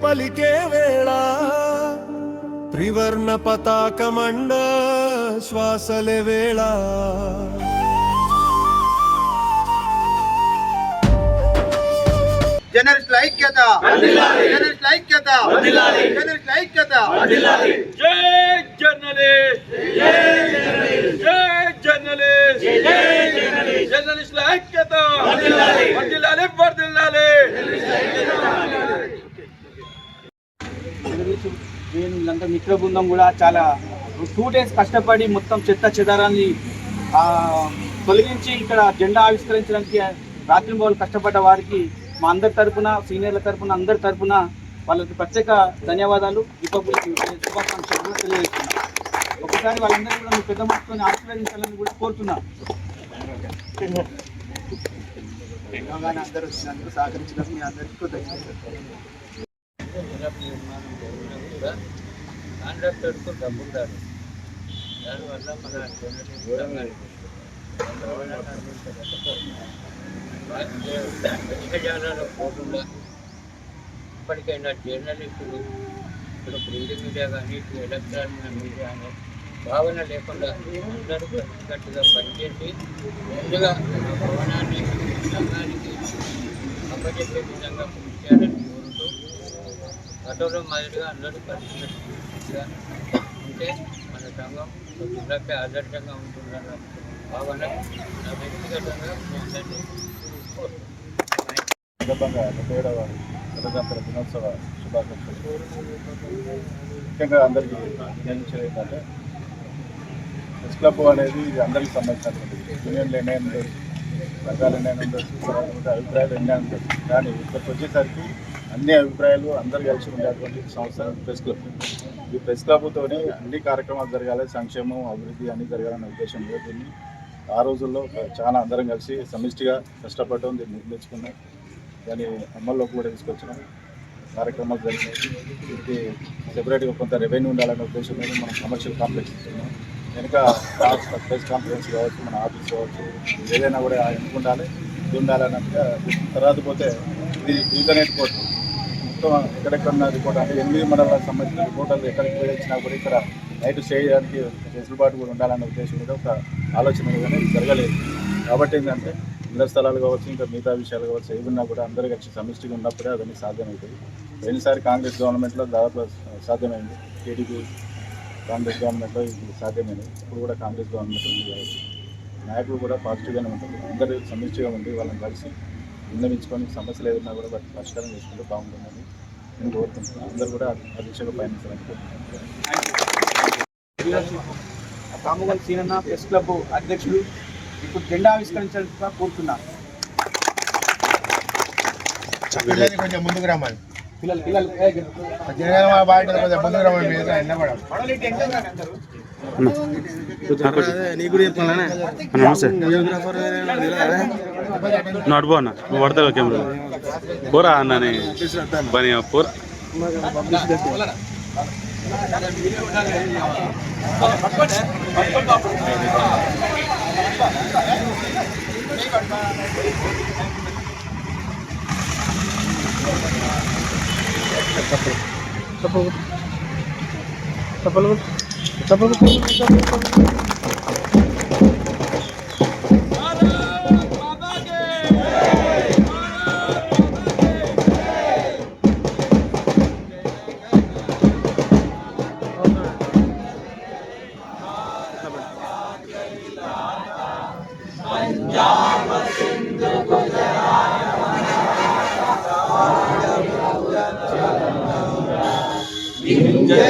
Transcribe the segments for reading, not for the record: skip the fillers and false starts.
పలికే వేళ త్రివర్ణ పతాకమండ శ్వాసలే వేళ జర్నలిస్టుల ఐక్యత, జర్నలిస్టుల ఐక్యత, జర్నలిస్టుల ఐక్యత. జై జర్నలిస్ట్, జై జర్నలిస్ట్, జర్నలిస్టుల ఐక్యత వర్ధిల్లాలి, వర్ధిల్లాలి. వీళ్ళంతా మిత్ర బృందం కూడా చాలా 2 days కష్టపడి మొత్తం చెత్త చెదారాన్ని తొలగించి ఇక్కడ జెండా ఆవిష్కరించడానికి రాత్రింబవళ్ళు కష్టపడ్డ వారికి మా అందరి తరపున, సీనియర్ల తరపున, అందరి తరపున వాళ్ళకి ప్రత్యేక ధన్యవాదాలు, రిపబ్లిక్ శుభాకాంక్షలు కూడా తెలియజేస్తున్నాం. ఒకసారి వాళ్ళందరినీ కూడా మీ పెద్ద మనసుకొని ఆశీర్వదించాలని కూడా కోరుతున్నాం. అందరూ వచ్చినందుకు సహకరించినందుకు మీ అందరికీ కాంట్రాక్టర్కు డబ్బులు రాదు. దానివల్ల మన విషయాలలో పోకుండా ఇప్పటికైనా జర్నలిస్టులు ఇప్పుడు ప్రింట్ మీడియా కానీ ఎలక్ట్రానిక్ మీడియా అనే భావన లేకుండా అందరూ కలిసికట్టుగా పనిచేసి ముందుగా భవనాన్ని సంఘానికి అప్పచెప్పే విధంగా కృషి చేయాలని కోరుతూ గతంలో మాదిరిగా అందరూ కలిసికట్టుగా ఉంటే మన సంఘం జిల్లాకి ఆదర్శంగా ఉంటుందన్న భావన నా వ్యక్తిగతంగా మీ అందరినీ సందర్భంగా 77వ స్వతంత్ర దినోత్సవ శుభాకాంక్షలు. ముఖ్యంగా అందరికీ ధ్యానించేది ఏంటంటే ప్రెస్ క్లబ్ అనేది ఇది అందరికీ సంబంధించినటువంటి యూనియన్లు ఎన్నైనా ఉండదు, సంఘాలు ఎన్నైనా ఉండొచ్చు, అభిప్రాయాలు ఎన్నైనా ఉండొచ్చు. కానీ ఇక్కడికి వచ్చేసరికి అన్ని అభిప్రాయాలు అందరు కలిసి ఉండేటువంటి సంస్థ ప్రెస్ క్లబ్. ఈ ప్రెస్ క్లబ్తోనే అన్ని కార్యక్రమాలు జరగాలి, సంక్షేమం, అభివృద్ధి అన్నీ జరగాలనే ఉద్దేశంలో దీన్ని ఆ రోజుల్లో చాలా అందరం కలిసి సమిష్టిగా కష్టపడడం, దీన్ని నిర్మించుకున్నాం, దాన్ని అమల్లోకి కూడా తీసుకొచ్చినాం, కార్యక్రమాలు జరిగినాయి. ఇది సెపరేట్గా కొంత రెవెన్యూ ఉండాలనే ఉద్దేశంలో మనం కమర్షియల్ కాంప్లెక్స్ ఇస్తున్నాం. వెనుక ప్రెస్ కాన్ఫరెన్స్ కావచ్చు, మన ఆఫీస్ కావచ్చు, ఏదైనా కూడా ఎన్నుకుండాలి, ఇది ఉండాలన్నట్టుగా. తర్వాత పోతే ఇది ఇంటర్నెట్ కోర్టు మొత్తం ఎక్కడెక్కడ ఉన్న రిపోర్ట్ అంటే 8 మండలాలకు సంబంధించిన రిపోర్టర్లు ఎక్కడికి పోయి వచ్చినా కూడా ఇక్కడ నైట్ స్టే చేయడానికి వెసులుబాటు కూడా ఉండాలన్న ఉద్దేశం మీద ఒక ఆలోచన కానీ జరగలేదు. కాబట్టి ఏంటంటే ఇళ్ల స్థలాలు కావచ్చు, ఇంకా మిగతా విషయాలు కావచ్చు, ఏమన్నా కూడా అందరూ కలిసి సమిష్టిగా ఉన్నప్పుడే అవన్నీ సాధ్యమవుతుంది. పోయినసారి కాంగ్రెస్ గవర్నమెంట్లో దాదాపు సాధ్యమైంది, టీడీపీ కాంగ్రెస్ గవర్నమెంట్లో ఇది సాధ్యమైంది. ఇప్పుడు కూడా కాంగ్రెస్ గవర్నమెంట్ ఉంది కాబట్టి నాయకులు కూడా పాజిటివ్గానే ఉంటుంది. అందరూ సమిష్టిగా ఉండి వాళ్ళని కలిసి విన్నవించుకొని సమస్యలు ఏదన్నా కూడా వాటిని పరిష్కారం చేసుకుంటే బాగుంటుందని నేను కోరుకుంటున్నాను. అందరూ కూడా ఆ దిశగా పయనించాలని కోరుకుంటున్నాను. కాముగల్ సీనన్న ప్రెస్ క్లబ్ అధ్యక్షుడు ఇప్పుడు జెండా ఆవిష్కరించాలని కోరుతున్నారు. కొంచెం ముందుకు రమ్మని పిల్లలు కొంచెం ముందుకు రమ్మని నీ గురి చెప్పాలనే నమస్తే నడుబో అన్న నువ్వు పడతావు కెమెరా పోరా అన్నని పని పోరా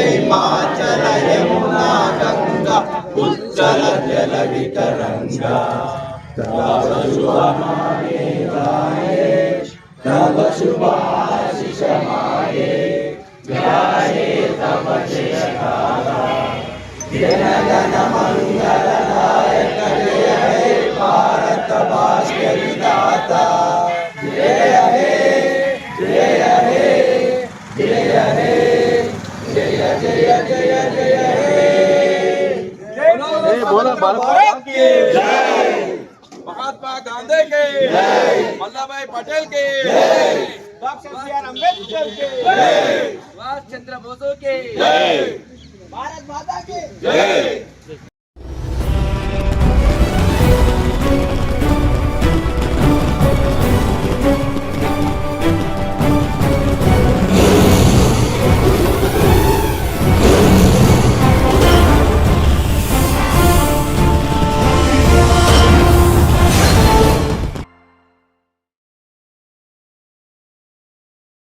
हिमाचल यमुना गंगा उच्चल जल वितरंगा तव शुभ माये गाये तव शुभाशिष माये गाये तव जयकारा जन गण मंगल नायक जय हे भारत भाग्य विधाता जय हे जय हे जय हे जय जय जय जय महात्मा गांधी के, वल्लभ भाई पटेल के, डॉक्टर बी.आर. अम्बेडकर के सुभाष चंद्र बोस के भारत माता के